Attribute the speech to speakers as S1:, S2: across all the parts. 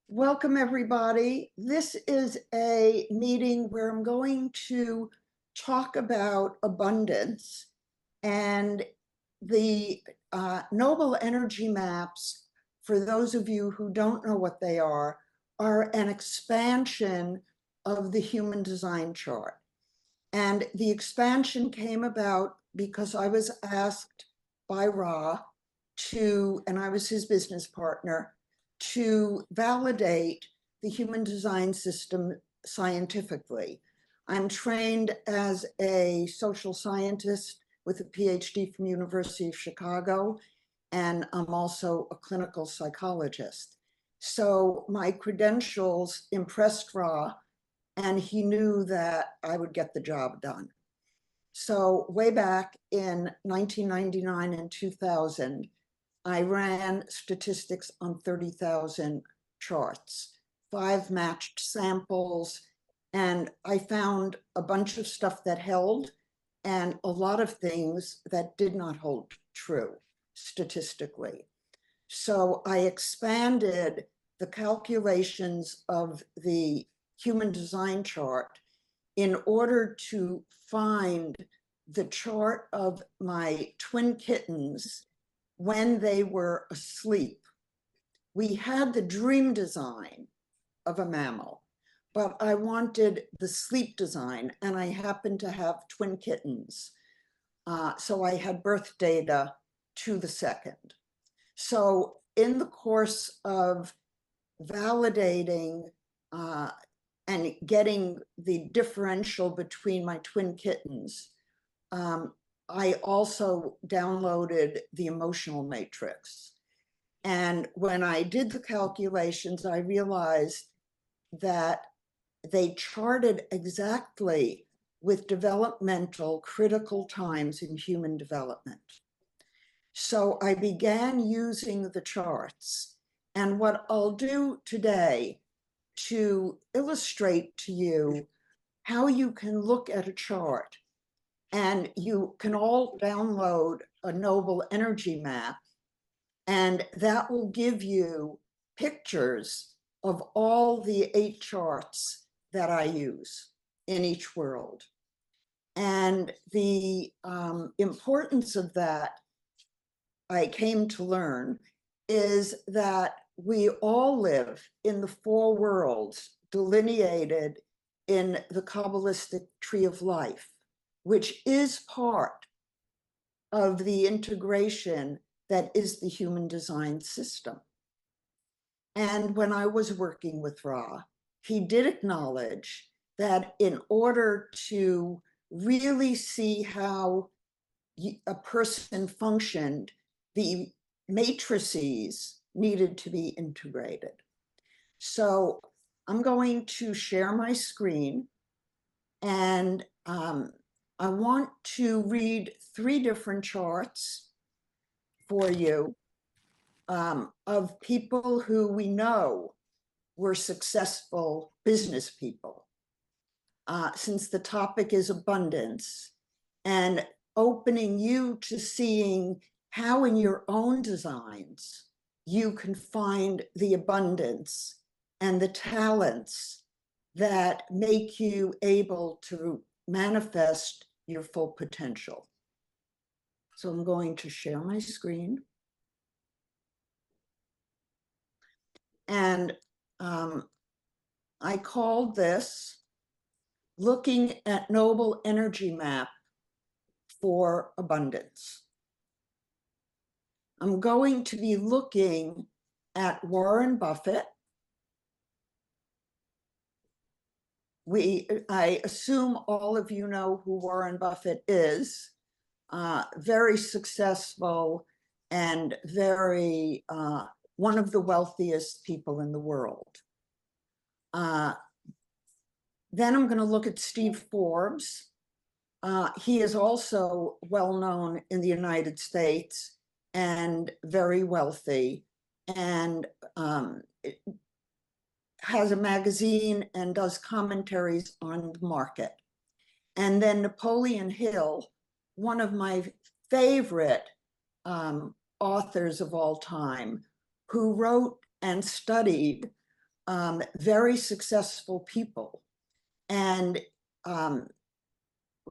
S1: Welcome, everybody. This is a meeting where I'm going to talk about abundance and the noble energy maps. For those of you who don't know what they are an expansion of the human design chart. And the expansion came about because I was asked by Ra and I was his business partner, to validate the human design system scientifically. I'm trained as a social scientist with a PhD from University of Chicago, and I'm also a clinical psychologist. So my credentials impressed Ra, and he knew that I would get the job done. So way back in 1999 and 2000, I ran statistics on 30,000 charts, 5 matched samples, and I found a bunch of stuff that held and a lot of things that did not hold true statistically. So I expanded the calculations of the human design chart in order to find the chart of my twin kittens when they were asleep. We had the dream design of a mammal, but I wanted the sleep design, and I happened to have twin kittens. So I had birth data to the second. So in the course of validating and getting the differential between my twin kittens, I also downloaded the emotional matrix. And when I did the calculations, I realized that they charted exactly with developmental critical times in human development. So I began using the charts. And what I'll do today to illustrate to you how you can look at a chart, and you can all download a noble energy map, and that will give you pictures of all the 8 charts that I use in each world. And the importance of that, I came to learn, is that we all live in the 4 worlds delineated in the Kabbalistic tree of life, which is part of the integration that is the human design system. And when I was working with Ra, he did acknowledge that in order to really see how a person functioned, the matrices needed to be integrated. So I'm going to share my screen, and I want to read 3 different charts for you of people who we know were successful business people, since the topic is abundance, and opening you to seeing how in your own designs you can find the abundance and the talents that make you able to manifest your full potential. So I'm going to share my screen. And I called this Looking at Noble Energy Map for Abundance. I'm going to be looking at Warren Buffett. I assume all of you know who Warren Buffett is. Very successful and very one of the wealthiest people in the world. Then I'm going to look at Steve Forbes. He is also well known in the United States and very wealthy, and has a magazine and does commentaries on the market. And then Napoleon Hill, one of my favorite authors of all time, who wrote and studied very successful people and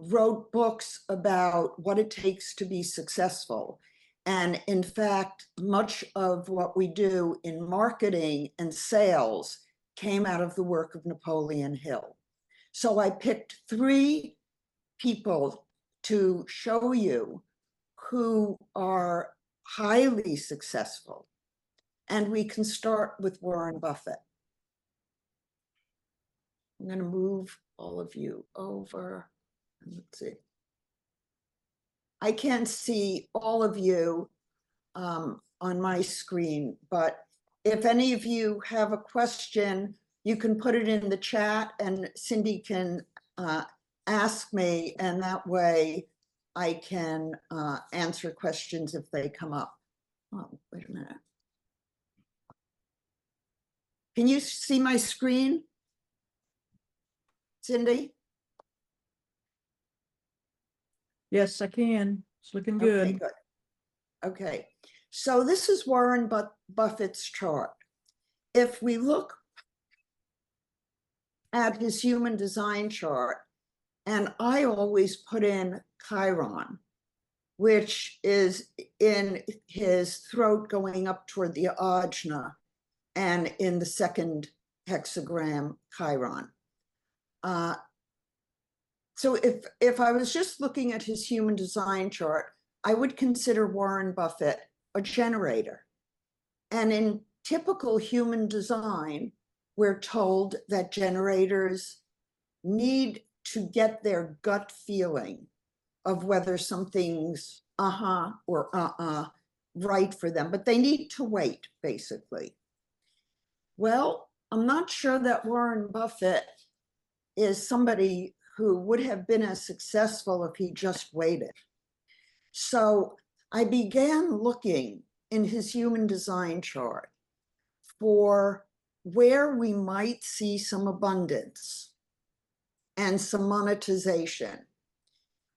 S1: wrote books about what it takes to be successful. And in fact, much of what we do in marketing and sales came out of the work of Napoleon Hill. So I picked 3 people to show you who are highly successful. And we can start with Warren Buffett. I'm going to move all of you over. Let's see. I can't see all of you on my screen, but if any of you have a question, you can put it in the chat and Cindy can ask me, and that way I can answer questions if they come up. Oh, wait a minute. Can you see my screen, Cindy?
S2: Yes, I can. It's looking
S1: Okay,
S2: good.
S1: good. Okay, so this is Warren Buffett's chart. If we look at his human design chart, and I always put in Chiron, which is in his throat going up toward the ajna, and in the second hexagram, Chiron. So if I was just looking at his human design chart, I would consider Warren Buffett a generator. And in typical human design, we're told that generators need to get their gut feeling of whether something's or right for them, but they need to wait, basically. Well, I'm not sure that Warren Buffett is somebody who would have been as successful if he just waited. So I began looking in his human design chart for where we might see some abundance and some monetization.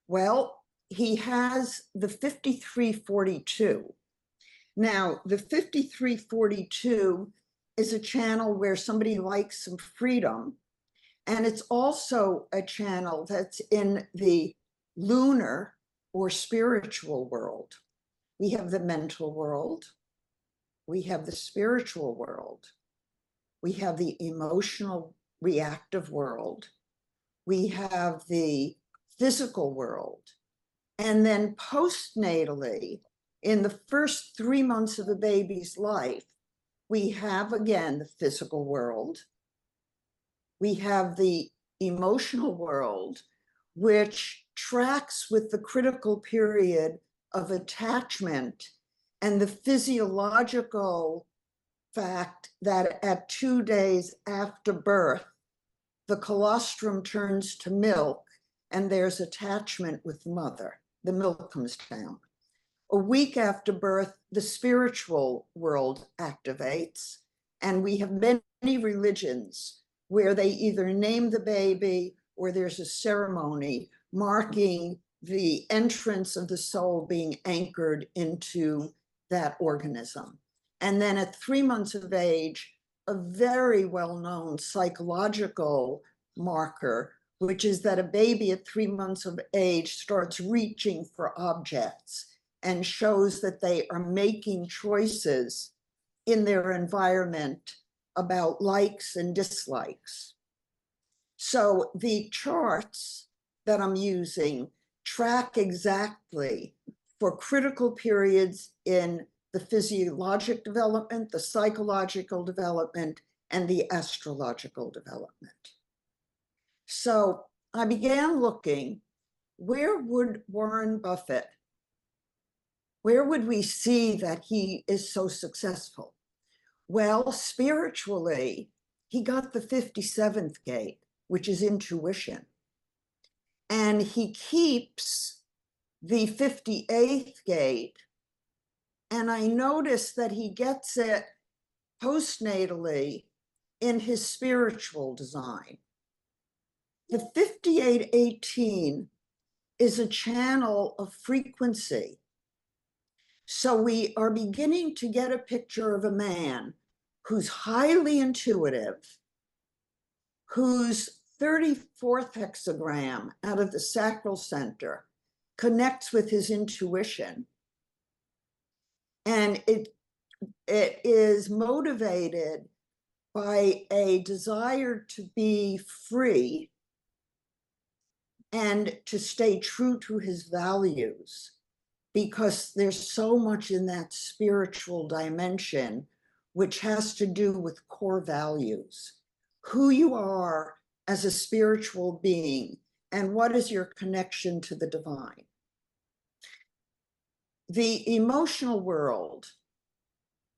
S1: Well, he has the 5342. Now, the 5342 is a channel where somebody likes some freedom. And it's also a channel that's in the lunar or spiritual world. We have the mental world. We have the spiritual world. We have the emotional, reactive world. We have the physical world. And then postnatally, in the first 3 months of a baby's life, we have, again, the physical world. We have the emotional world, which tracks with the critical period of attachment and the physiological fact that at 2 days after birth, the colostrum turns to milk and there's attachment with mother. The milk comes down. A week after birth, the spiritual world activates, and we have many religions where they either name the baby or there's a ceremony marking the entrance of the soul being anchored into that organism. And then at 3 months of age, a very well-known psychological marker, which is that a baby at 3 months of age starts reaching for objects and shows that they are making choices in their environment about likes and dislikes. So the charts that I'm using track exactly for critical periods in the physiologic development, the psychological development, and the astrological development. So I began looking, where would Warren Buffett, where would we see that he is so successful? Well, spiritually, he got the 57th gate, which is intuition. And he keeps the 58th gate. And I noticed that he gets it postnatally in his spiritual design. The 5818 is a channel of frequency. So we are beginning to get a picture of a man who's highly intuitive, whose 34th hexagram out of the sacral center connects with his intuition. And it is motivated by a desire to be free and to stay true to his values, because there's so much in that spiritual dimension which has to do with core values, who you are as a spiritual being, and what is your connection to the divine. The emotional world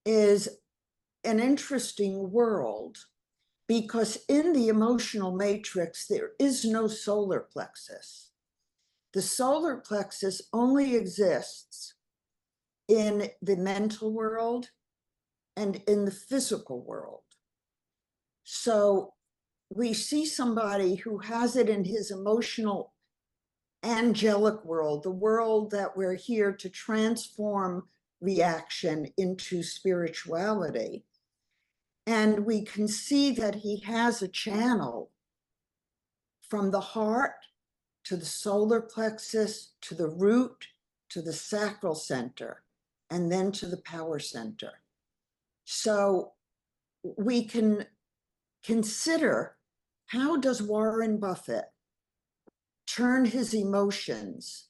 S1: is an interesting world because in the emotional matrix, there is no solar plexus. The solar plexus only exists in the mental world and in the physical world. So we see somebody who has it in his emotional angelic world, the world that we're here to transform reaction into spirituality. And we can see that he has a channel from the heart to the solar plexus, to the root, to the sacral center, and then to the power center. So we can consider, how does Warren Buffett turn his emotions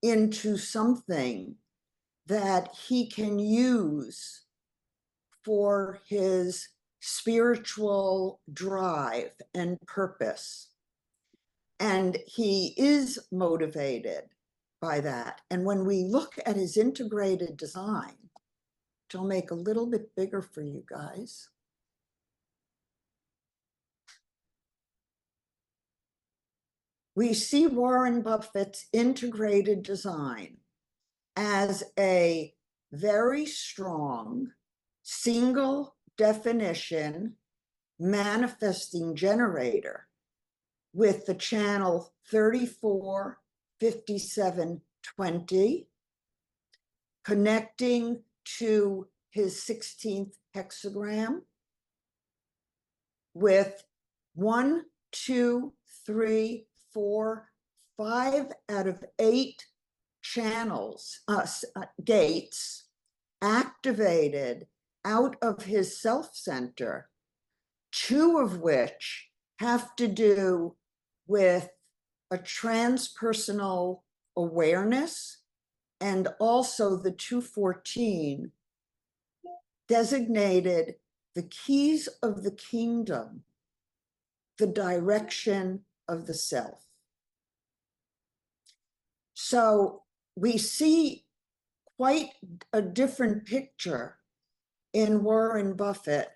S1: into something that he can use for his spiritual drive and purpose? And he is motivated by that. And when we look at his integrated design, which I'll make a little bit bigger for you guys, we see Warren Buffett's integrated design as a very strong, single definition manifesting generator with the channel 34, 57, 20, connecting to his 16th hexagram with 1, 2, 3, 4, 5 out of 8 channels, gates activated out of his self center, 2 of which have to do with a transpersonal awareness, and also the 214 designated the keys of the kingdom, the direction of the self. So we see quite a different picture in Warren Buffett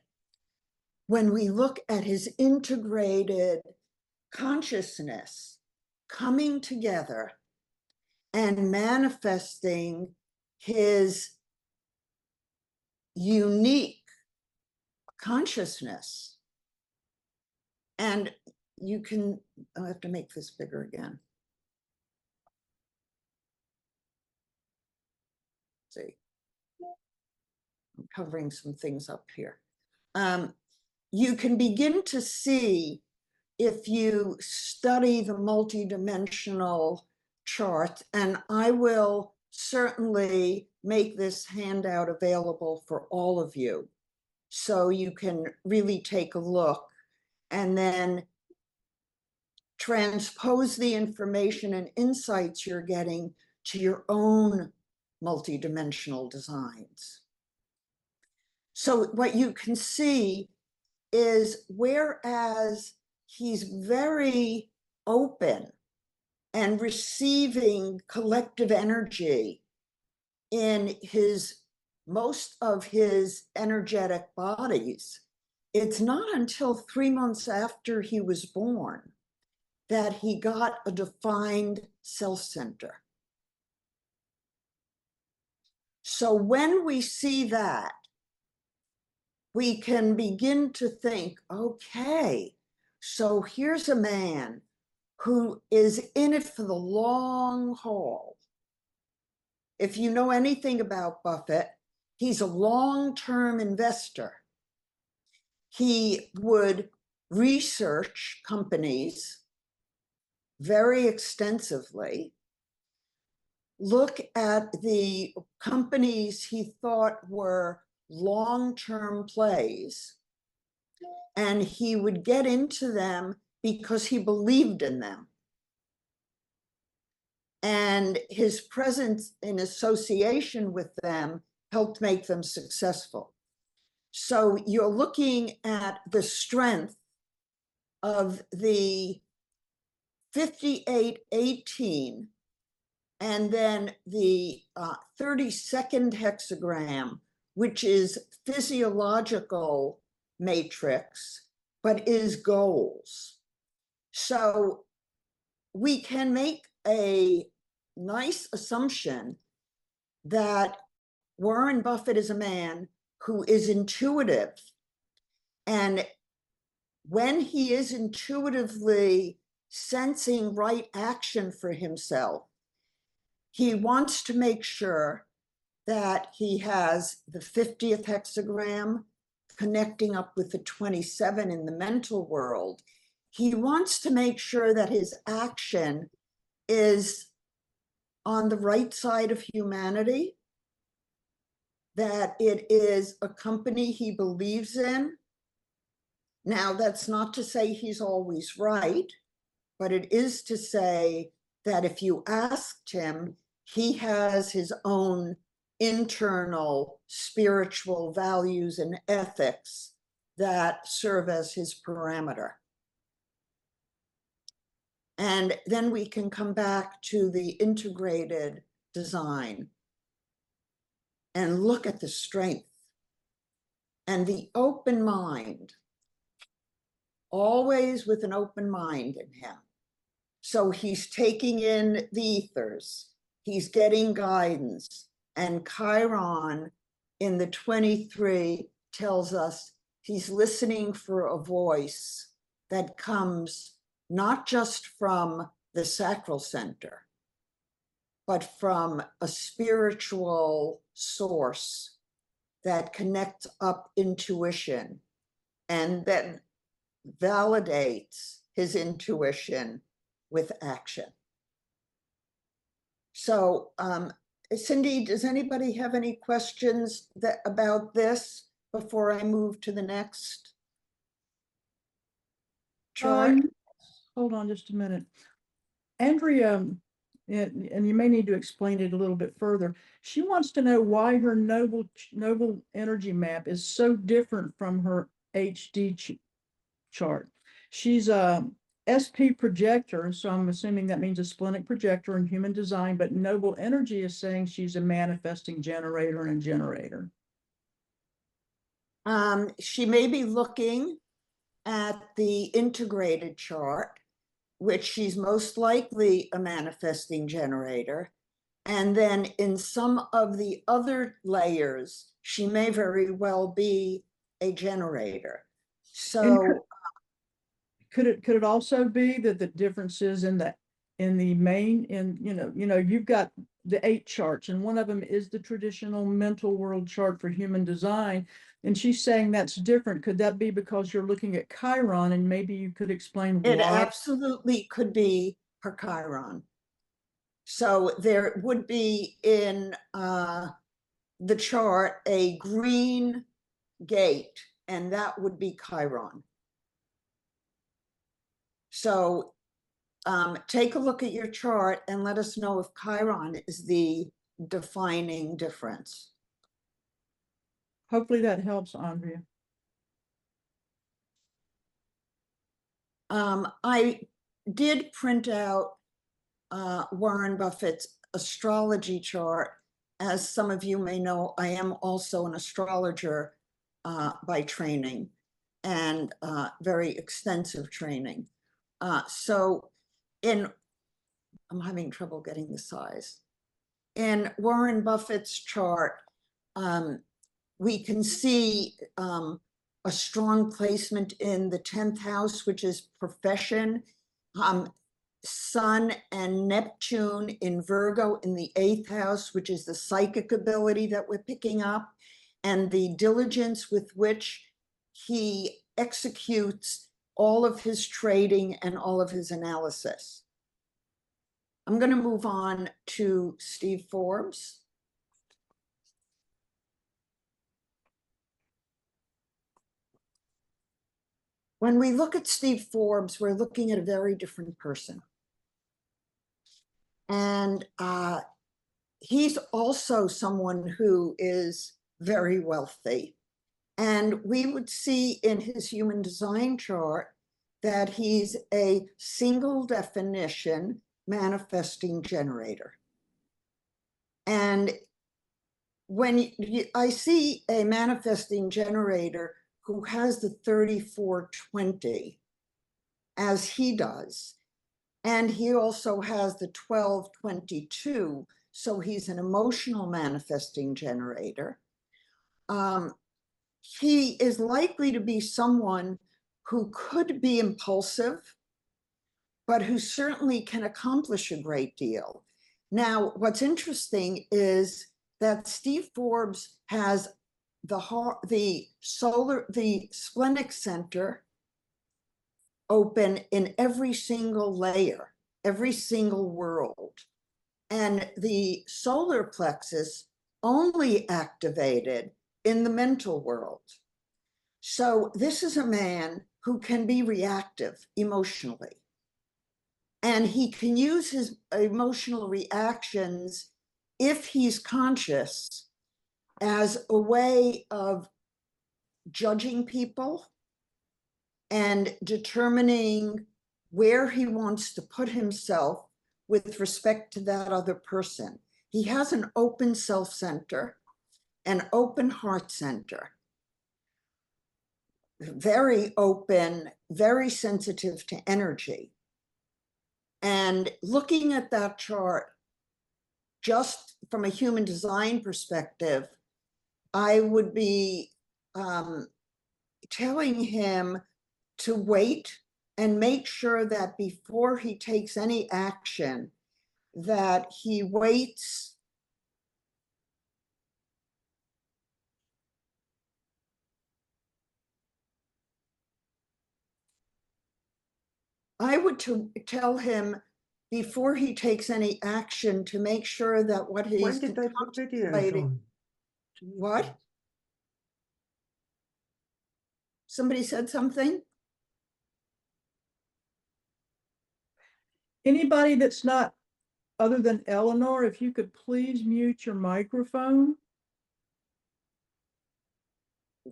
S1: when we look at his integrated consciousness coming together and manifesting his unique consciousness. And you can, I have to make this bigger again. See, I'm covering some things up here. You can begin to see, if you study the multidimensional chart, and I will certainly make this handout available for all of you, so you can really take a look and then transpose the information and insights you're getting to your own multidimensional designs. So what you can see is, whereas he's very open and receiving collective energy in most of his energetic bodies, it's not until 3 months after he was born that he got a defined self center. So when we see that, we can begin to think, okay, so here's a man who is in it for the long haul. If you know anything about Buffett, he's a long-term investor. he would research companies very extensively, look at the companies he thought were long-term plays, and he would get into them because he believed in them. And his presence in association with them helped make them successful. So you're looking at the strength of the 5818 and then the 32nd hexagram, which is physiological matrix, but is goals. So we can make a nice assumption that Warren Buffett is a man who is intuitive. And when he is intuitively sensing right action for himself, he wants to make sure that he has the 50th hexagram connecting up with the 27 in the mental world. He wants to make sure that his action is on the right side of humanity, that it is a company he believes in. Now, that's not to say he's always right, but it is to say that if you asked him, he has his own internal spiritual values and ethics that serve as his parameter. And then we can come back to the integrated design and look at the strength and the open mind, always with an open mind in him. So he's taking in the ethers, he's getting guidance, and Chiron in the 23 tells us he's listening for a voice that comes not just from the sacral center, but from a spiritual source that connects up intuition and then validates his intuition with action. So, Cindy, does anybody have any questions about this before I move to the next chart?
S2: Hold on just a minute. Andrea, and you may need to explain it a little bit further. She wants to know why her noble energy map is so different from her HD chart. She's a SP projector, so I'm assuming that means a splenic projector in human design, but noble energy is saying she's a manifesting generator and generator.
S1: She may be looking at the integrated chart, which she's most likely a manifesting generator. And then in some of the other layers, she may very well be a generator. So
S2: could it also be that the differences in the main, you've got the 8 charts, and one of them is the traditional mental world chart for human design, and she's saying that's different. Could that be because you're looking at Chiron, and maybe you could explain
S1: it
S2: why?
S1: absolutely could be her Chiron. So there would be in the chart a green gate, and that would be Chiron. So take a look at your chart and let us know if Chiron is the defining difference.
S2: Hopefully that helps, Andrea.
S1: I did print out Warren Buffett's astrology chart. As some of you may know, I am also an astrologer by training, and very extensive training. So I'm having trouble getting the size. In Warren Buffett's chart, we can see a strong placement in the 10th house, which is profession. Sun and Neptune in Virgo in the 8th house, which is the psychic ability that we're picking up, and the diligence with which he executes all of his trading and all of his analysis. I'm going to move on to Steve Forbes. When we look at Steve Forbes, we're looking at a very different person. And he's also someone who is very wealthy. And we would see in his human design chart that he's a single definition manifesting generator. And when I see a manifesting generator who has the 3420 as he does, and he also has the 1222, so he's an emotional manifesting generator. He is likely to be someone who could be impulsive, but who certainly can accomplish a great deal. Now, what's interesting is that Steve Forbes has the splenic center open in every single layer, every single world. And the solar plexus only activated in the mental world. So this is a man who can be reactive emotionally. And he can use his emotional reactions, if he's conscious, as a way of judging people and determining where he wants to put himself with respect to that other person. He has an open self-center, an open heart center, very open, very sensitive to energy. And looking at that chart, just from a human design perspective, I would be telling him to wait and make sure that before he takes any action, that he waits I would tell him before he takes any action to make sure that what he's
S3: When did they put videos
S1: contemplating.
S3: on?
S1: What? Somebody said something?
S2: Anybody that's not other than Eleanor, if you could please mute your microphone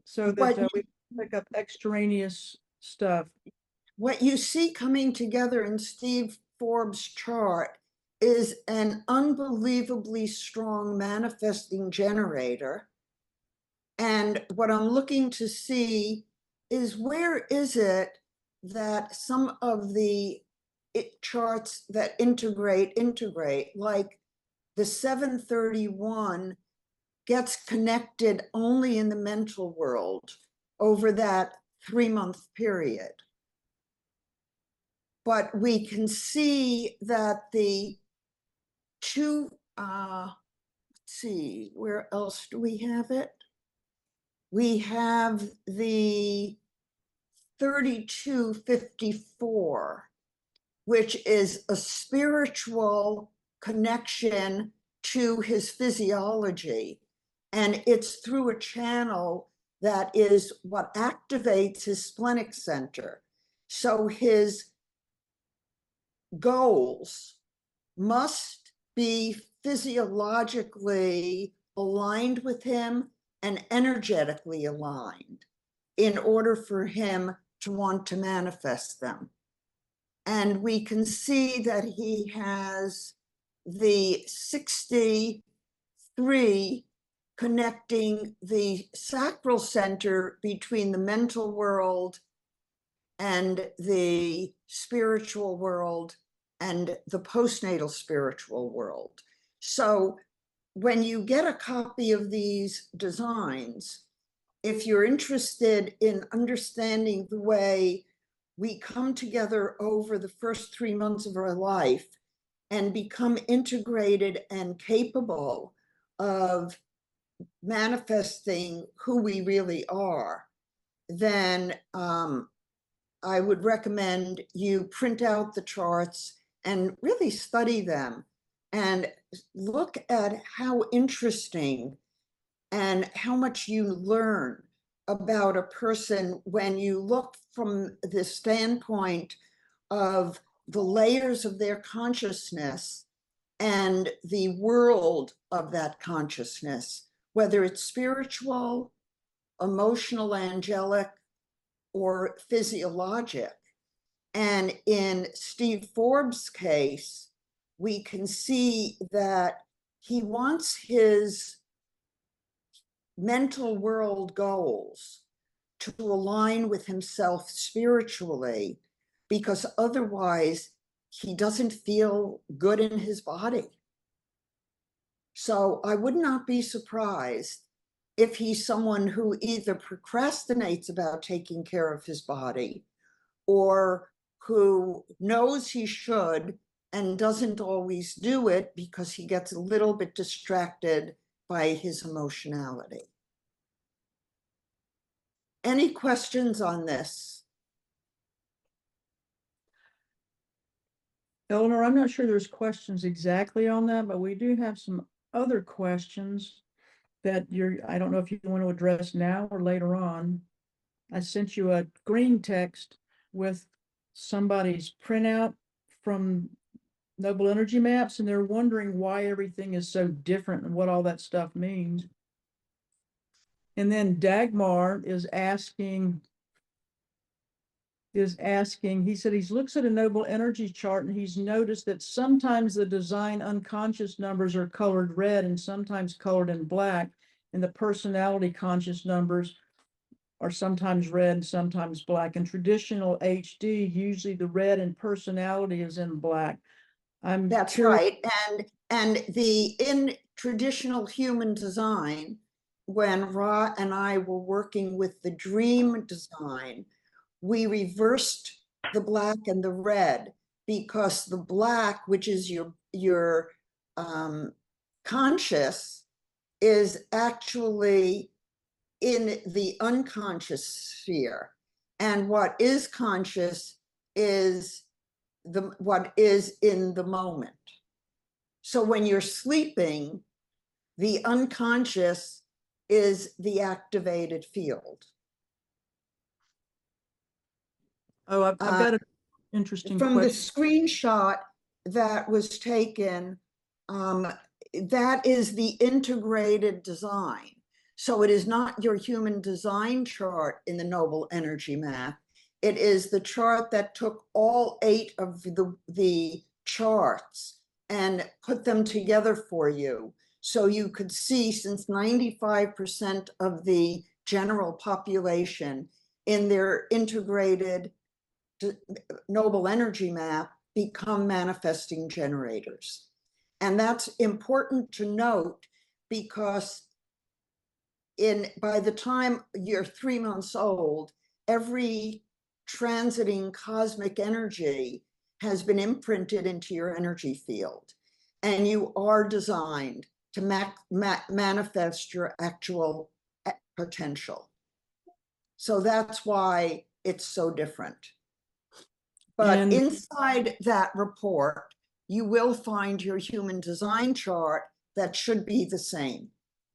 S2: so that we pick up extraneous stuff.
S1: What you see coming together in Steve Forbes' chart is an unbelievably strong manifesting generator. And what I'm looking to see is, where is it that some of the charts that integrate, like the 731 gets connected only in the mental world over that 3-month period. But we can see that the two, let's see, where else do we have it? We have the 3254, which is a spiritual connection to his physiology. And it's through a channel that is what activates his splenic center. So his goals must be physiologically aligned with him and energetically aligned in order for him to want to manifest them. And we can see that he has the 63 connecting the sacral center between the mental world and the spiritual world and the postnatal spiritual world. So when you get a copy of these designs, if you're interested in understanding the way we come together over the first 3 months of our life and become integrated and capable of manifesting who we really are, then I would recommend you print out the charts and really study them and look at how interesting and how much you learn about a person when you look from the standpoint of the layers of their consciousness and the world of that consciousness, whether it's spiritual, emotional, angelic, or physiologic. And in Steve Forbes' case, we can see that he wants his mental world goals to align with himself spiritually, because otherwise he doesn't feel good in his body. So I would not be surprised if he's someone who either procrastinates about taking care of his body or who knows he should and doesn't always do it because he gets a little bit distracted by his emotionality. Any questions on this?
S2: Eleanor, I'm not sure there's questions exactly on that, but we do have some other questions that I don't know if you want to address now or later on. I sent you a green text with somebody's printout from Noble Energy Maps, and they're wondering why everything is so different and what all that stuff means. And then Dagmar is asking, he said he looks at a Noble Energy chart and he's noticed that sometimes the design unconscious numbers are colored red and sometimes colored in black, and the personality conscious numbers are sometimes red and sometimes black. In traditional HD, usually the red in personality is in black.
S1: That's
S2: curious.
S1: right. And in traditional human design, when Ra and I were working with the dream design, we reversed the black and the red, because the black, which is your conscious, is actually in the unconscious sphere, and what is conscious is what is in the moment. So when you're sleeping, the unconscious is the activated field.
S2: Oh, I've got an interesting
S1: From the
S2: question.
S1: screenshot that was taken, that is the integrated design. So it is not your human design chart in the Noble Energy Map. It is the chart that took all 8 of the charts and put them together for you. So you could see, since 95% of the general population in their integrated Noble Energy Map become manifesting generators. And that's important to note, because by the time you're 3 months old, every transiting cosmic energy has been imprinted into your energy field, and you are designed to manifest your actual potential. So that's why it's so different. But inside that report, you will find your human design chart that should be the same,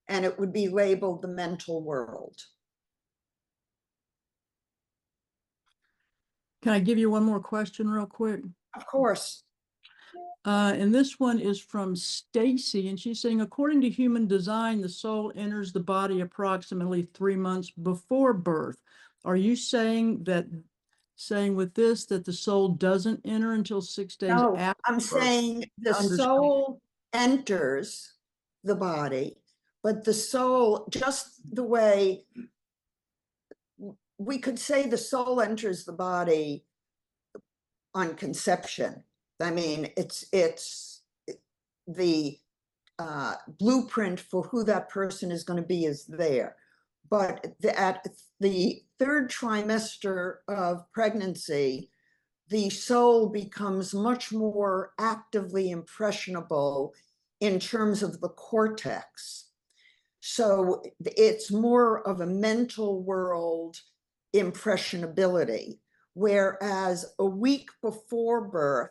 S1: and it would be labeled the mental world.
S2: Can I give you one more question real quick?
S1: Of course.
S2: And this one is from Stacy, and she's saying, according to human design, the soul enters the body approximately 3 months before birth. Are you saying with this that the soul doesn't enter until 6 days
S1: No,
S2: after
S1: I'm
S2: birth?
S1: saying the soul enters the body, but the soul, just the way we could say the soul enters the body on conception. I mean, it's the blueprint for who that person is going to be is there. But at the 3rd trimester of pregnancy, the soul becomes much more actively impressionable in terms of the cortex. So it's more of a mental world impressionability, whereas a week before birth,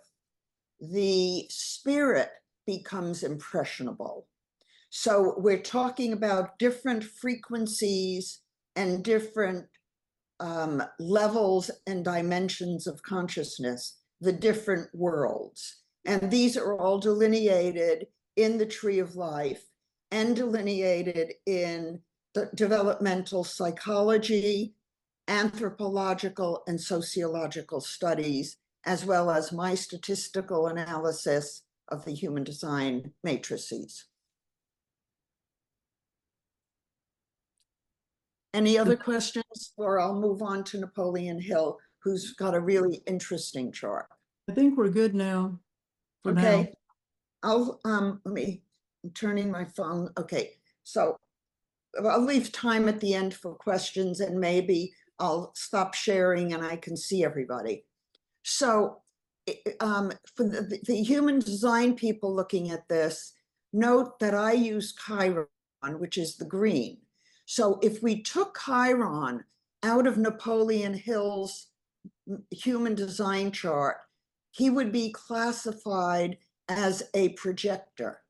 S1: the spirit becomes impressionable. So we're talking about different frequencies and different levels and dimensions of consciousness, the different worlds. And these are all delineated in the Tree of Life and delineated in the developmental psychology, anthropological and sociological studies, as well as my statistical analysis of the human design matrices. Any other questions, or I'll move on to Napoleon Hill, who's got a really interesting chart.
S2: I think we're good now. For now.
S1: Okay, I'll let me, I'm turning my phone. Okay, so I'll leave time at the end for questions, and maybe I'll stop sharing and I can see everybody. So for the human design people looking at this, note that I use Chiron, which is the green. So if we took Chiron out of Napoleon Hill's human design chart, he would be classified as a projector,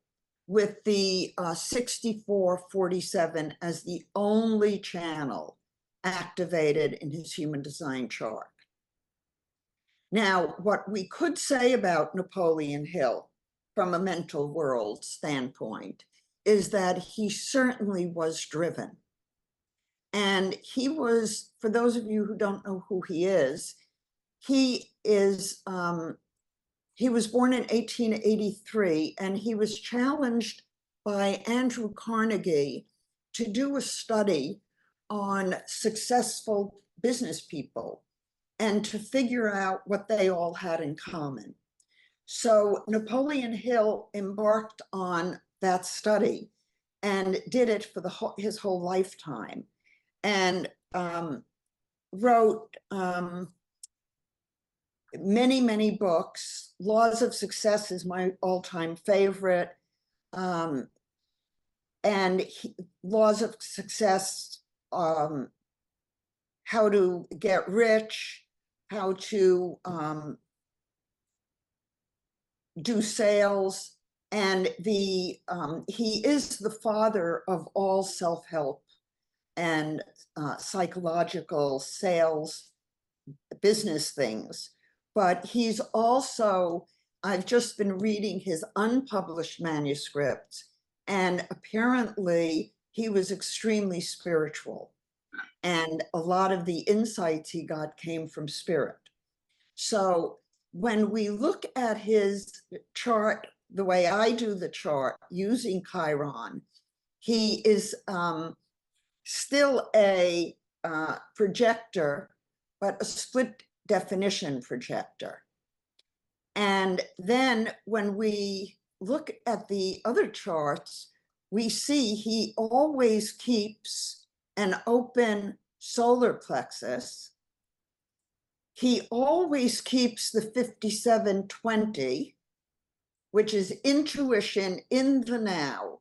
S1: with the 6447 as the only channel activated in his human design chart. Now, what we could say about Napoleon Hill from a mental world standpoint is that he certainly was driven. And he was, for those of you who don't know who he was born in 1883, and he was challenged by Andrew Carnegie to do a study on successful business people and to figure out what they all had in common. So Napoleon Hill embarked on that study and did it for his whole lifetime, and wrote many, many books. Laws of Success is my all-time favorite. Laws of Success, how to get rich, how to do sales. And he is the father of all self-help and psychological sales business things. But he's also, I've just been reading his unpublished manuscripts, and apparently he was extremely spiritual. And a lot of the insights he got came from spirit. So when we look at his chart, the way I do the chart using Chiron, he is still a projector, but a split definition projector. And then when we look at the other charts, we see he always keeps an open solar plexus. He always keeps the 5720, which is intuition in the now.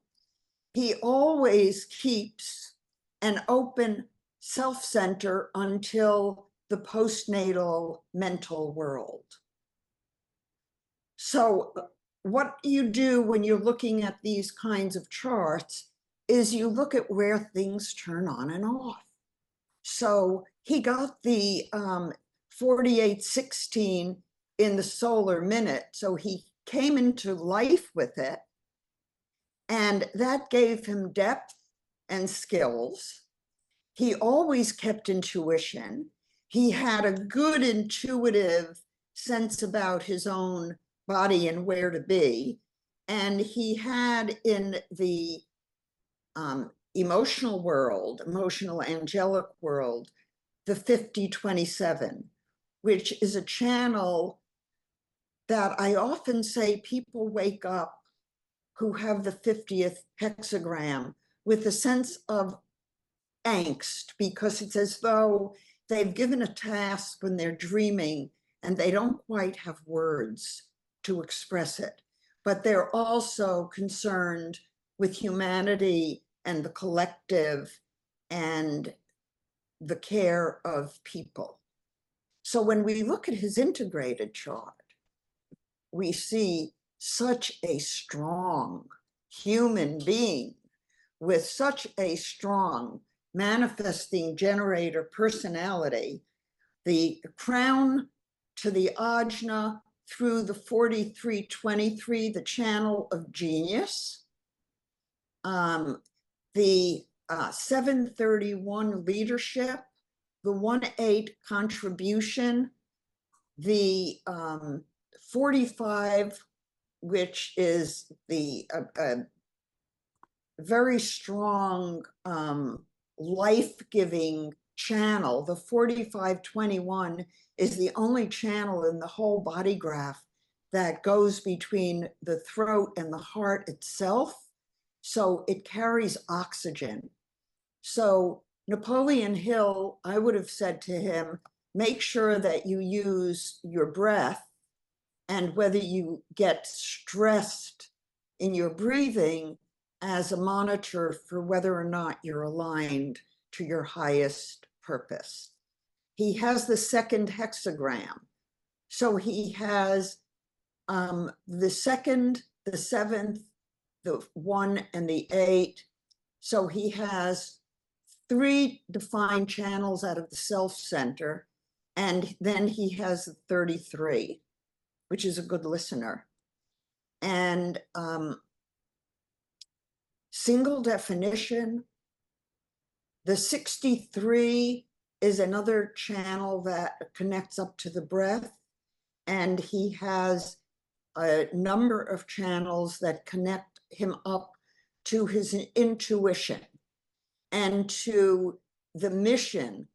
S1: He always keeps an open self-center until the postnatal mental world. So what you do when you're looking at these kinds of charts is you look at where things turn on and off. So he got the 4816 in the solar minute, so he came into life with it, and that gave him depth and skills. He always kept intuition. He had a good intuitive sense about his own body and where to be. And he had in the emotional world, emotional angelic world, the 5027, which is a channel that I often say people wake up who have the 50th hexagram with a sense of angst, because it's as though they've given a task when they're dreaming and they don't quite have words to express it, but they're also concerned with humanity and the collective and the care of people. So when we look at his integrated chart, we see such a strong human being with such a strong manifesting generator personality, the crown to the ajna through the 4323, the channel of genius, the 731 leadership, the 1-8 contribution, the 45, which is the very strong life-giving channel. The 4521 is the only channel in the whole Bodygraph that goes between the throat and the heart itself. So it carries oxygen. So Napoleon Hill, I would have said to him, make sure that you use your breath, and whether you get stressed in your breathing as a monitor for whether or not you're aligned to your highest purpose. He has the second hexagram. So he has the second, the seventh, the 1, and the 8. So he has 3 defined channels out of the self center. And then he has 33, which is a good listener. And single definition, the 63 is another channel that connects up to the breath. And he has a number of channels that connect him up to his intuition and to the mission.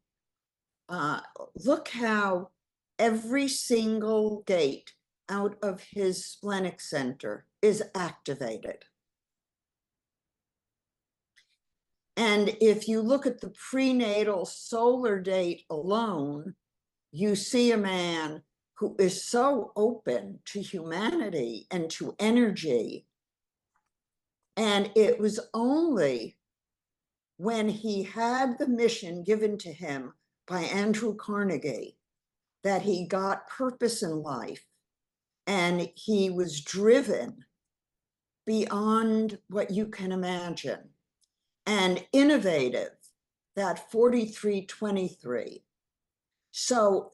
S1: Look how every single gate out of his splenic center is activated. And if you look at the prenatal solar date alone, you see a man who is so open to humanity and to energy. And it was only when he had the mission given to him by Andrew Carnegie that he got purpose in life, and he was driven beyond what you can imagine, and innovative, that 4323. So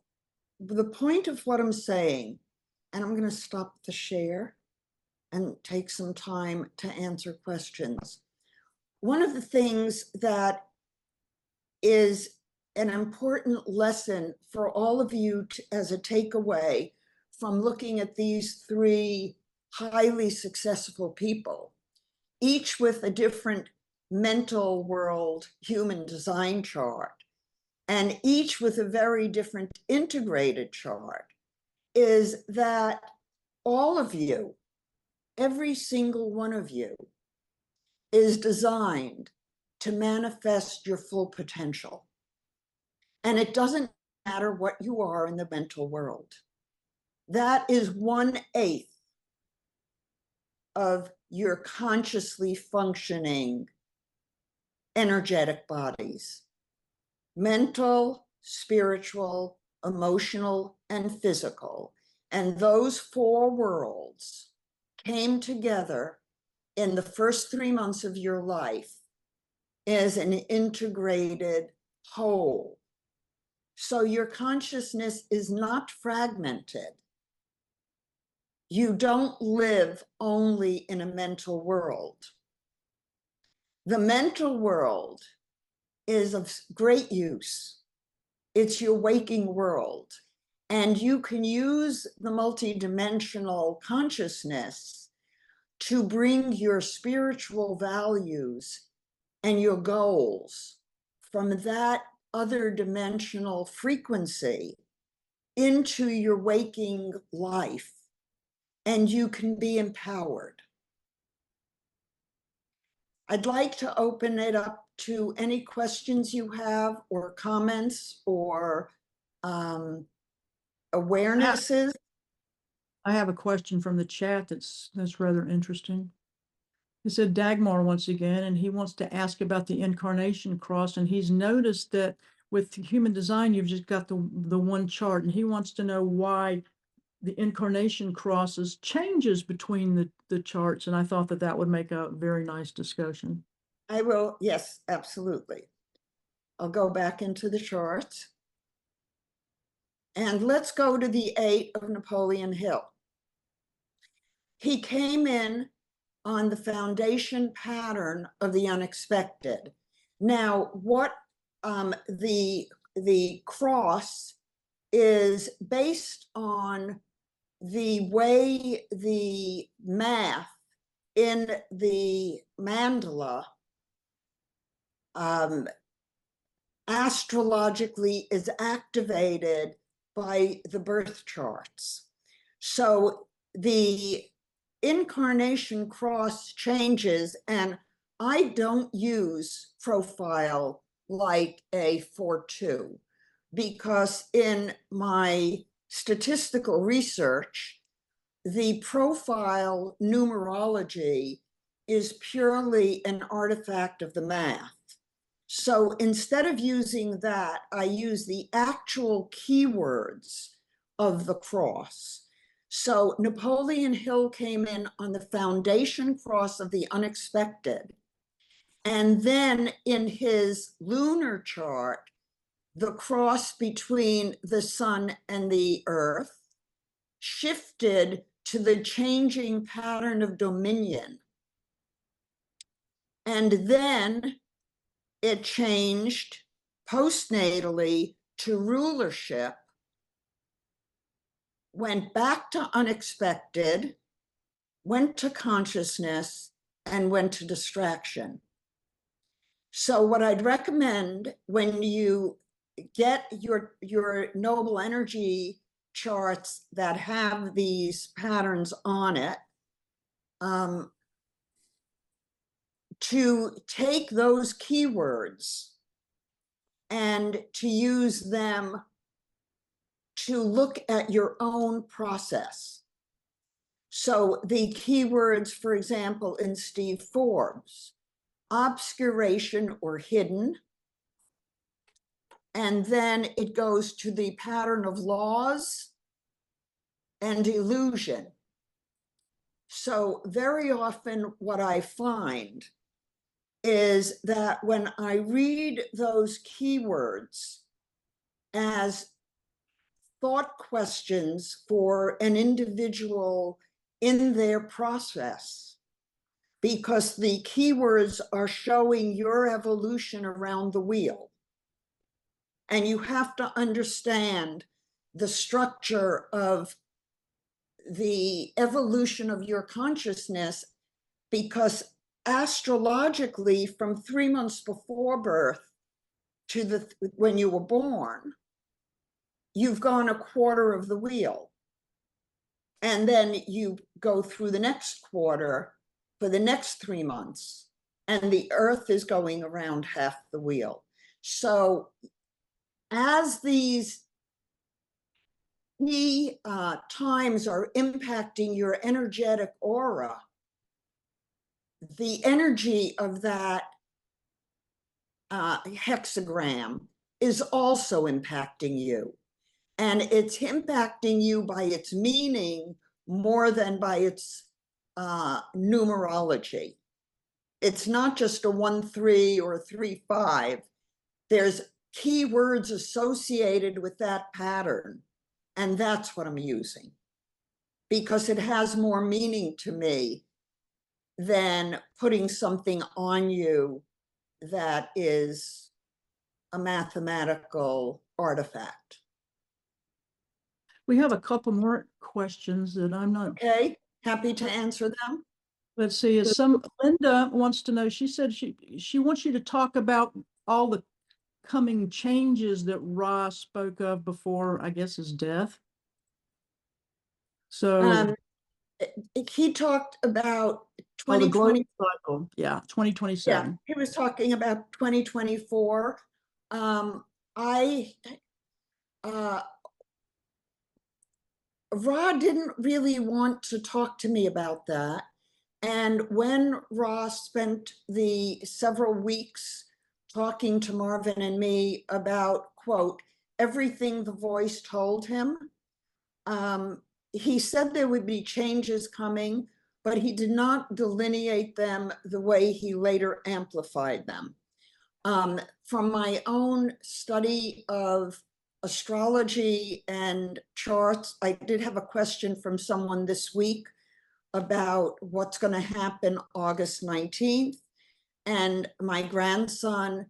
S1: the point of what I'm saying, and I'm going to stop the share and take some time to answer questions. One of the things that is an important lesson for all of you as a takeaway from looking at these 3 highly successful people, each with a different mental world human design chart, and each with a very different integrated chart, is that all of you, every single one of you, is designed to manifest your full potential. And it doesn't matter what you are in the mental world. That is 1/8 of your consciously functioning energetic bodies: mental, spiritual, emotional, and physical. And those 4 worlds came together in the first 3 months of your life as an integrated whole. So your consciousness is not fragmented. You don't live only in a mental world. The mental world is of great use. It's your waking world. And you can use the multidimensional consciousness to bring your spiritual values and your goals from that other dimensional frequency into your waking life, and you can be empowered. I'd like to open it up to any questions you have, or comments, or awarenesses.
S2: I have a question from the chat that's rather interesting. It said Dagmar once again, and he wants to ask about the incarnation cross, and he's noticed that with human design, you've just got the one chart, and he wants to know why the incarnation crosses changes between the charts. And I thought that that would make a very nice discussion.
S1: I will, yes, absolutely. I'll go back into the charts. And let's go to the 8 of Napoleon Hill. He came in on the foundation pattern of the unexpected. Now, what the cross is based on the way the math in the mandala astrologically is activated by the birth charts. So the incarnation cross changes, and I don't use profile like a 4-2 because in my statistical research, the profile numerology is purely an artifact of the math. So instead of using that, I use the actual keywords of the cross. So Napoleon Hill came in on the foundation cross of the unexpected. And then in his lunar chart, the cross between the sun and the earth shifted to the changing pattern of dominion. And then it changed postnatally to rulership, went back to unexpected, went to consciousness, and went to distraction. So what I'd recommend when you get your noble energy charts that have these patterns on it, to take those keywords and to use them to look at your own process. So the keywords, for example, in Steve Forbes, obscuration or hidden, and then it goes to the pattern of laws and illusion. So very often what I find is that when I read those keywords as thought questions for an individual in their process, because the keywords are showing your evolution around the wheel, and you have to understand the structure of the evolution of your consciousness, because astrologically from 3 months before birth to when you were born, you've gone a quarter of the wheel, and then you go through the next quarter for the next 3 months, and the earth is going around half the wheel. So as these key times are impacting your energetic aura, the energy of that hexagram is also impacting you. And it's impacting you by its meaning more than by its numerology. It's not just a 1-3 or 3-5. There's keywords associated with that pattern. And that's what I'm using, because it has more meaning to me than putting something on you that is a mathematical artifact.
S2: We have a couple more questions that I'm not.
S1: Okay, happy to answer them.
S2: Let's see, Linda wants to know, she said she wants you to talk about all the coming changes that Ra spoke of before, I guess, his death. So
S1: he talked about
S2: the
S1: 2020
S2: cycle. Yeah, 2027.
S1: Yeah, he was talking about 2024. Ra didn't really want to talk to me about that. And when Ra spent the several weeks talking to Marvin and me about, quote, everything the voice told him. He said there would be changes coming, but he did not delineate them the way he later amplified them. From my own study of astrology and charts, I did have a question from someone this week about what's going to happen August 19th. And my grandson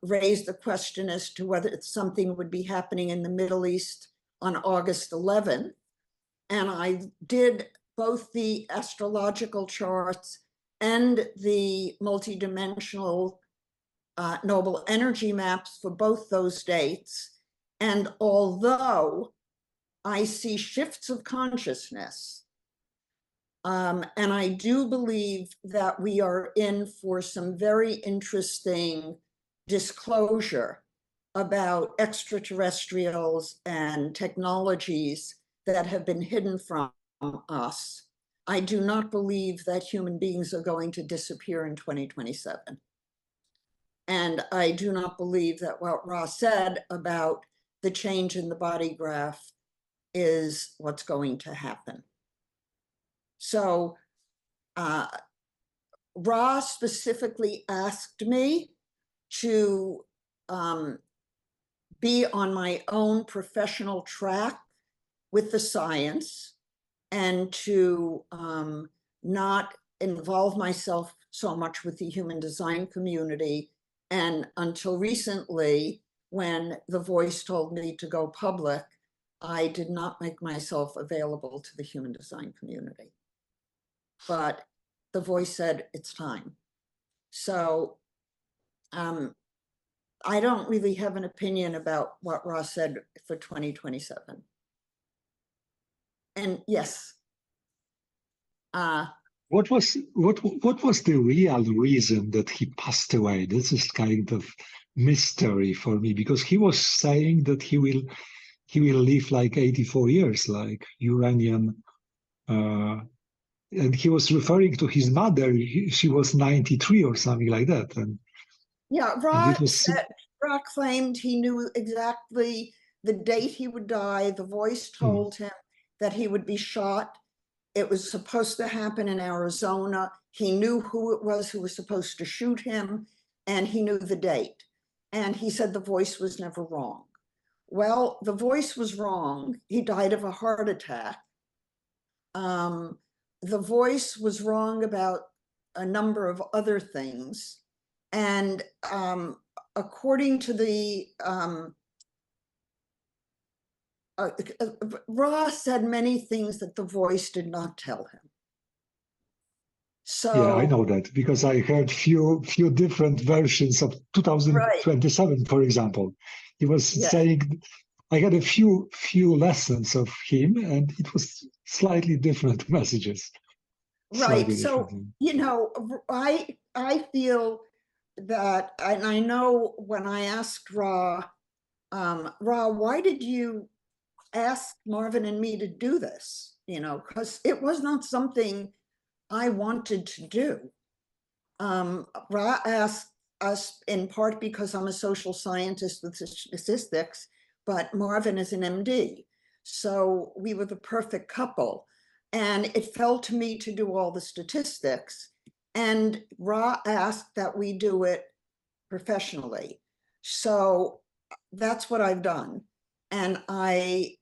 S1: raised the question as to whether something would be happening in the Middle East on August 11th. And I did both the astrological charts and the multidimensional noble energy maps for both those dates. And although I see shifts of consciousness, and I do believe that we are in for some very interesting disclosure about extraterrestrials and technologies that have been hidden from us, I do not believe that human beings are going to disappear in 2027. And I do not believe that what Ross said about the change in the body graph is what's going to happen. So Ra specifically asked me to be on my own professional track with the science and to not involve myself so much with the human design community. And until recently, when the voice told me to go public, I did not make myself available to the human design community. But the voice said it's time. So I don't really have an opinion about what Ross said for 2027. And yes.
S3: What was the real reason that he passed away? This is kind of mystery for me, because he was saying that he will live like 84 years, like Uranian, and he was referring to his mother. She was 93 or something like that. And
S1: yeah, Ra claimed he knew exactly the date he would die. The voice told him that he would be shot. It was supposed to happen in Arizona. He knew who it was who was supposed to shoot him, and he knew the date. And he said the voice was never wrong. Well, the voice was wrong. He died of a heart attack. The voice was wrong about a number of other things. And according to the Ross said many things that the voice did not tell him. So
S3: yeah, I know that because I heard few different versions of 2027, right. For example. He was saying, I had a few lessons of him, and it was slightly different messages.
S1: Right. So, you know, I feel that, and I know when I asked Ra, why did you ask Marvin and me to do this? You know, because it was not something I wanted to do. Ra asked us in part because I'm a social scientist with statistics, but Marvin is an MD. So we were the perfect couple. And it fell to me to do all the statistics. And Ra asked that we do it professionally. So that's what I've done. And I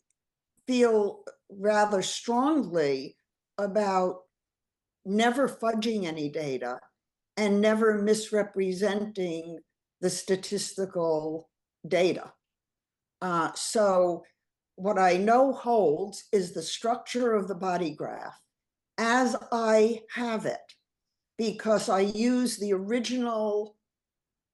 S1: feel rather strongly about never fudging any data and never misrepresenting the statistical data. So what I know holds is the structure of the body graph as I have it, because I use the original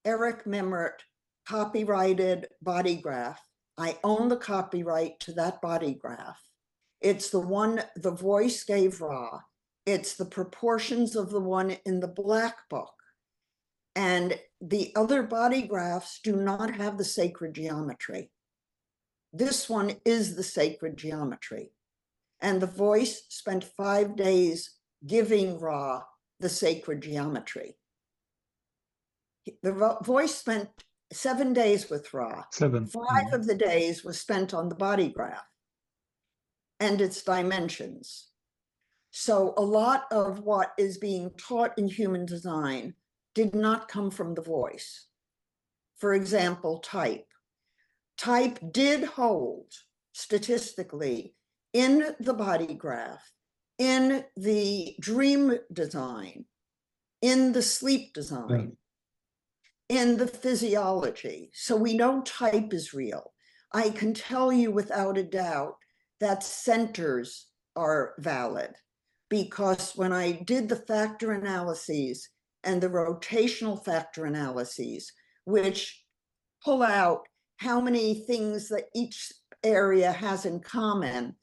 S1: Eric Memmert copyrighted body graph. I own the copyright to that body graph. It's the one the voice gave Ra. It's the proportions of the one in the black book. And the other body graphs do not have the sacred geometry. This one is the sacred geometry. And the voice spent 5 days giving Ra the sacred geometry. The voice spent 7 days with Ra.
S3: 7.
S1: 5 of the days was spent on the body graph and its dimensions. So a lot of what is being taught in human design did not come from the voice. For example, type. Type did hold statistically in the body graph, in the dream design, in the sleep design, in the physiology. So we know type is real. I can tell you without a doubt that centers are valid, because when I did the factor analyses and the rotational factor analyses, which pull out how many things that each area has in common,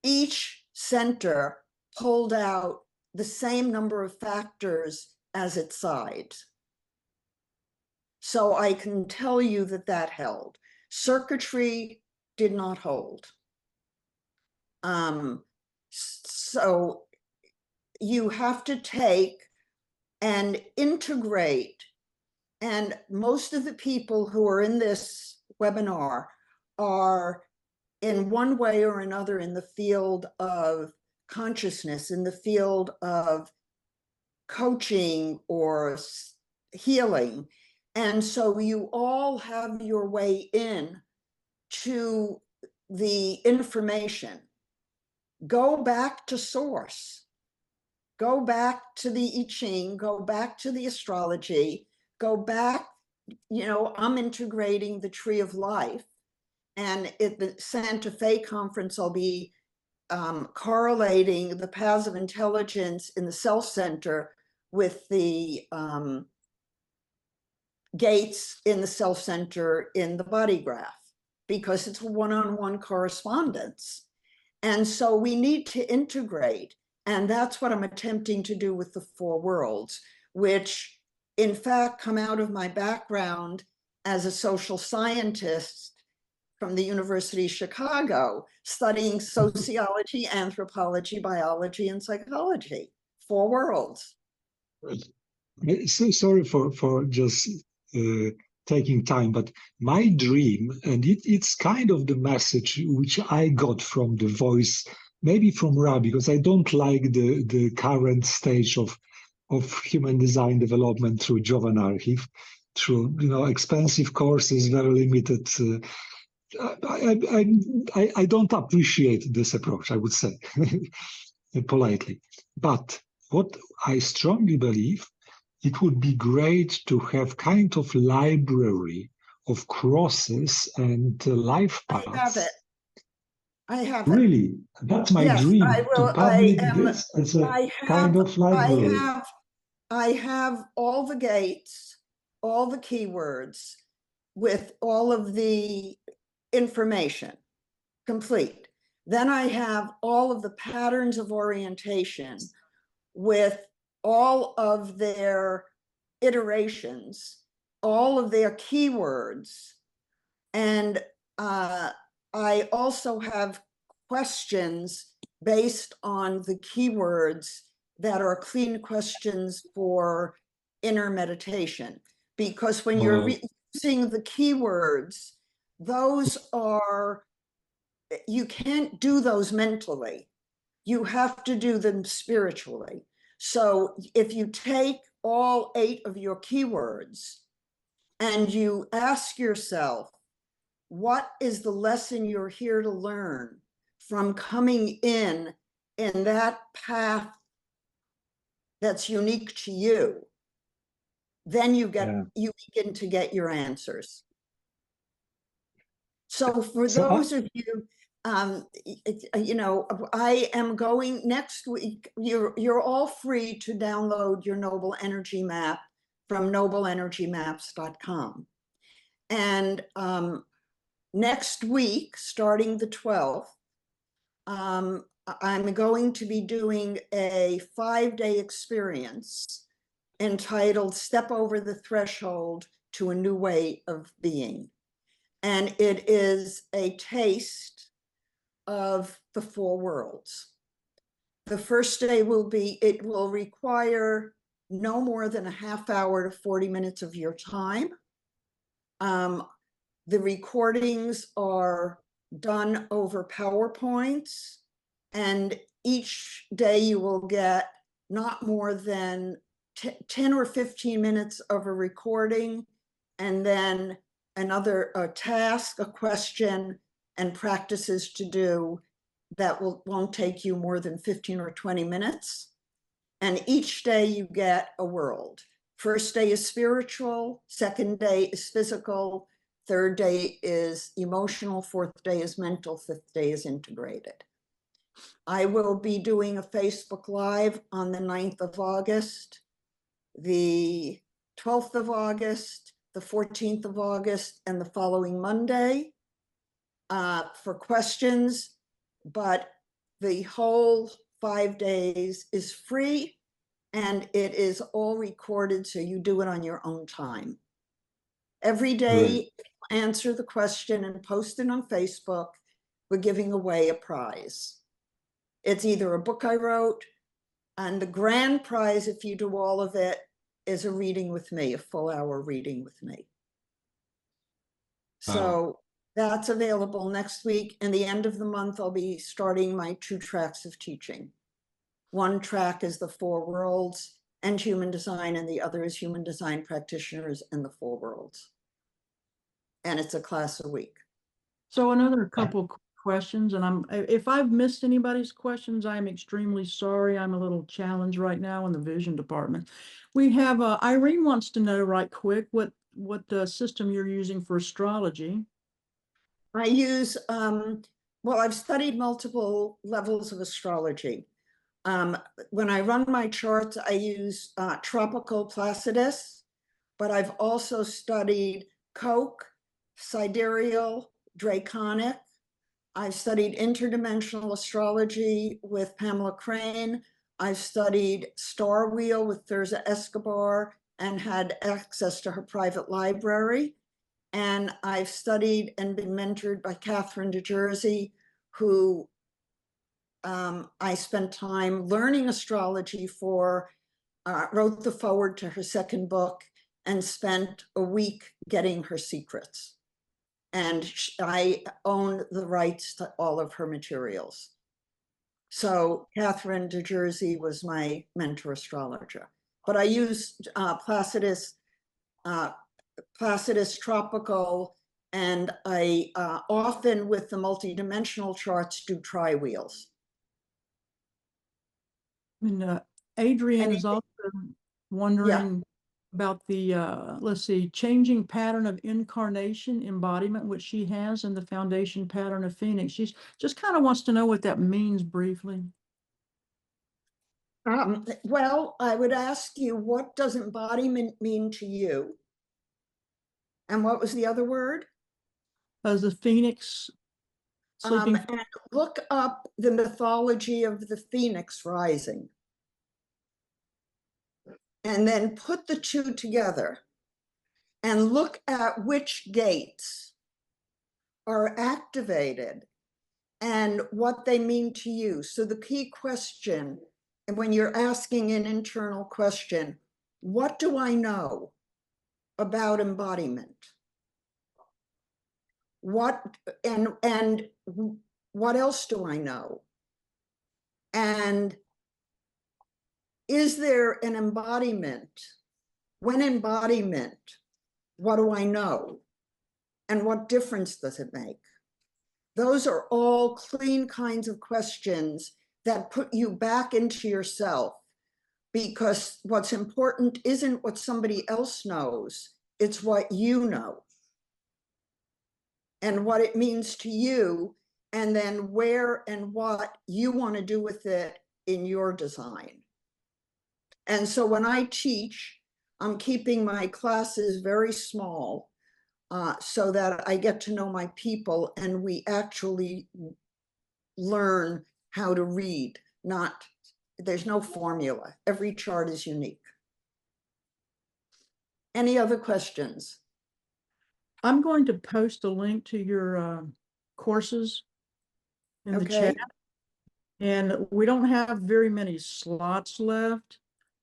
S1: each center pulled out the same number of factors as its sides. So I can tell you that that held. Circuitry did not hold. So you have to take and integrate, and most of the people who are in this webinar are in one way or another in the field of consciousness, in the field of coaching or healing. And so you all have your way in to the information. Go back to source. Go back to the I Ching, go back to the astrology, go back, I'm integrating the tree of life. And at the Santa Fe conference, I'll be correlating the paths of intelligence in the self center with the gates in the self center in the body graph, because it's a one-on-one correspondence. And so we need to integrate. And that's what I'm attempting to do with the 4 worlds, which in fact come out of my background as a social scientist from the University of Chicago, studying sociology, anthropology, biology, and psychology. 4 worlds.
S3: So sorry for just taking time, but my dream, and it's kind of the message which I got from the voice, maybe from Ra, because I don't like the current stage of human design development through Jovan Archive, through expensive courses, very limited. I don't appreciate this approach, I would say, politely. But what I strongly believe, it would be great to have kind of library of crosses and life paths.
S1: I have it.
S3: Really, that's my dream, to publish this as a kind of library.
S1: I have all the gates, all the keywords, with all of the information complete. Then I have all of the patterns of orientation with all of their iterations, all of their keywords. And I also have questions based on the keywords that are clean questions for inner meditation. Because when you're using the keywords, those are, you can't do those mentally. You have to do them spiritually. So if you take all 8 of your keywords and you ask yourself, what is the lesson you're here to learn from coming in that path that's unique to you, then you begin to get your answers. So for those of you, I am going next week. You're all free to download your Noble Energy Map from nobleenergymaps.com. And next week, starting the 12th, I'm going to be doing a 5-day experience entitled Step Over the Threshold to a New Way of Being. And it is a taste of the 4 worlds. The first day will be, it will require no more than a half hour to 40 minutes of your time. The recordings are done over PowerPoints, and each day you will get not more than 10 or 15 minutes of a recording, and then a task, a question, and practices to do that won't take you more than 15 or 20 minutes. And each day you get a world. First day is spiritual, second day is physical, third day is emotional, fourth day is mental, fifth day is integrated. I will be doing a Facebook Live on the 9th of August, the 12th of August, the 14th of August, and the following Monday for questions, but the whole 5 days is free, and it is all recorded, so you do it on your own time. Every day, answer the question and post it on Facebook. We're giving away a prize. It's either a book I wrote, and the grand prize, if you do all of it, is a reading with me, a full hour reading with me. So that's available next week. And the end of the month, I'll be starting my 2 tracks of teaching. One track is the 4 worlds and human design, and the other is human design practitioners and the 4 worlds. And it's a class a week.
S2: So another couple questions, and if I've missed anybody's questions, I'm extremely sorry. I'm a little challenged right now in the vision department. We have Irene wants to know right quick what system you're using for astrology.
S1: I use well, I've studied multiple levels of astrology. When I run my charts, I use tropical Placidus, but I've also studied Koch, sidereal, draconic. I've studied interdimensional astrology with Pamela Crane. I've studied Star Wheel with Thurza Escobar and had access to her private library. And I've studied and been mentored by Catherine DeJersey, who I spent time learning astrology for, wrote the foreword to her second book, and spent a week getting her secrets. And I own the rights to all of her materials. So Catherine DeJersey was my mentor astrologer. But I used Placidus Tropical, and I often with the multidimensional charts do tri-wheels.
S2: And Adrian is also wondering about the, let's see, changing pattern of incarnation embodiment, which she has in the foundation pattern of Phoenix. She's just kind of wants to know what that means briefly.
S1: Well, I would ask you, what does embodiment mean to you? And what was the other word?
S2: As the Phoenix sleeping.
S1: And look up the mythology of the Phoenix rising. And then put the two together and look at which gates are activated and what they mean to you. So the key question, and when you're asking an internal question, what do I know about embodiment? What and what else do I know? And is there an embodiment? When embodiment, what do I know? And what difference does it make? Those are all clean kinds of questions that put you back into yourself, because what's important isn't what somebody else knows, it's what you know and what it means to you, and then where and what you want to do with it in your design. And so when I teach, I'm keeping my classes very small so that I get to know my people and we actually learn how to read. There's no formula. Every chart is unique. Any other questions?
S2: I'm going to post a link to your courses in the chat. And we don't have very many slots left.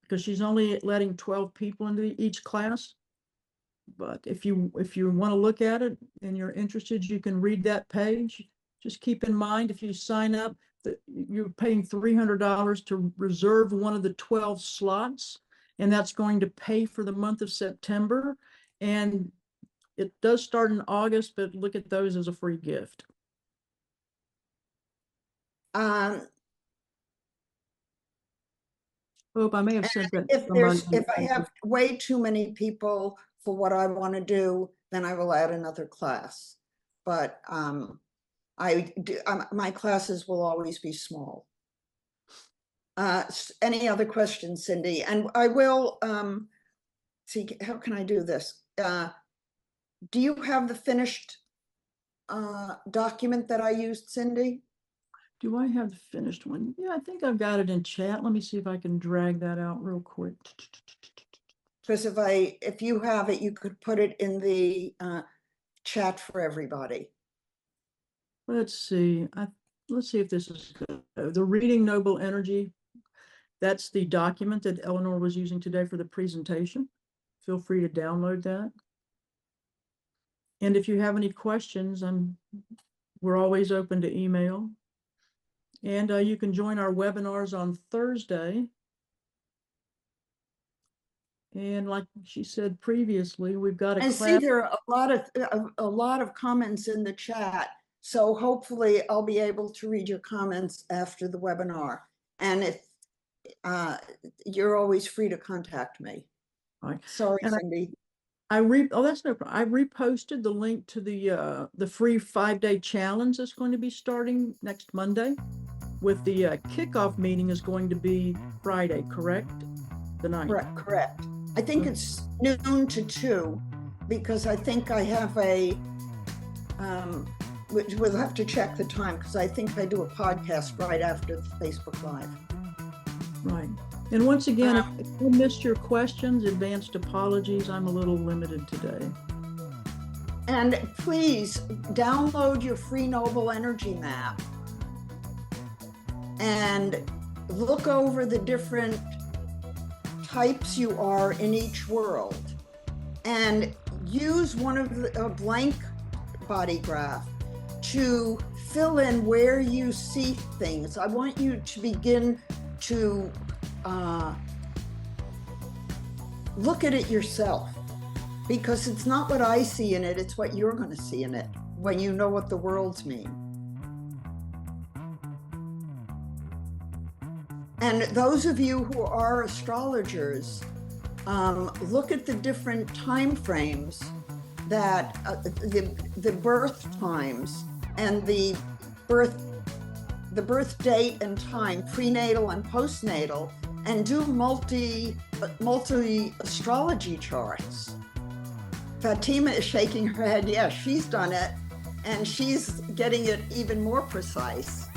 S2: because she's only letting 12 people into each class. But if you want to look at it and you're interested, you can read that page. Just keep in mind, if you sign up, that you're paying $300 to reserve one of the 12 slots, and that's going to pay for the month of September. And it does start in August, but look at those as a free gift. Hope I may have sent that.
S1: If I have way too many people for what I want to do, then I will add another class. But my classes will always be small. Any other questions, Cindy? And I will see, how can I do this? Do you have the finished document that I used, Cindy?
S2: Do I have the finished one? Yeah, I think I've got it in chat. Let me see if I can drag that out real quick.
S1: Because if you have it, you could put it in the chat for everybody.
S2: Let's see. Let's see if this is good. The Reading Noble Energy. That's the document that Eleanor was using today for the presentation. Feel free to download that. And if you have any questions, we're always open to email. And you can join our webinars on Thursday. And like she said previously, we've got a
S1: I
S2: class.
S1: see there are a lot of comments in the chat. So hopefully I'll be able to read your comments after the webinar. And if you're always free to contact me.
S2: Right.
S1: Sorry,
S2: And
S1: Cindy.
S2: that's no problem. I reposted the link to the free 5-day challenge that's going to be starting next Monday. With the kickoff meeting is going to be Friday, correct? The 9th.
S1: Correct. I think it's noon to 2, because I think I have we'll have to check the time, because I think I do a podcast right after the Facebook Live.
S2: Right. And once again, if you missed your questions, advanced apologies. I'm a little limited today.
S1: And please download your free Noble Energy map and look over the different types you are in each world, and use one of a blank Bodygraph to fill in where you see things. I want you to begin to look at it yourself, because it's not what I see in it, it's what you're going to see in it when you know what the worlds mean. And those of you who are astrologers, look at the different time frames that the birth times and the birth date and time, prenatal and postnatal, and do multi astrology charts. Fatima is shaking her head. Yes, she's done it, and she's getting it even more precise.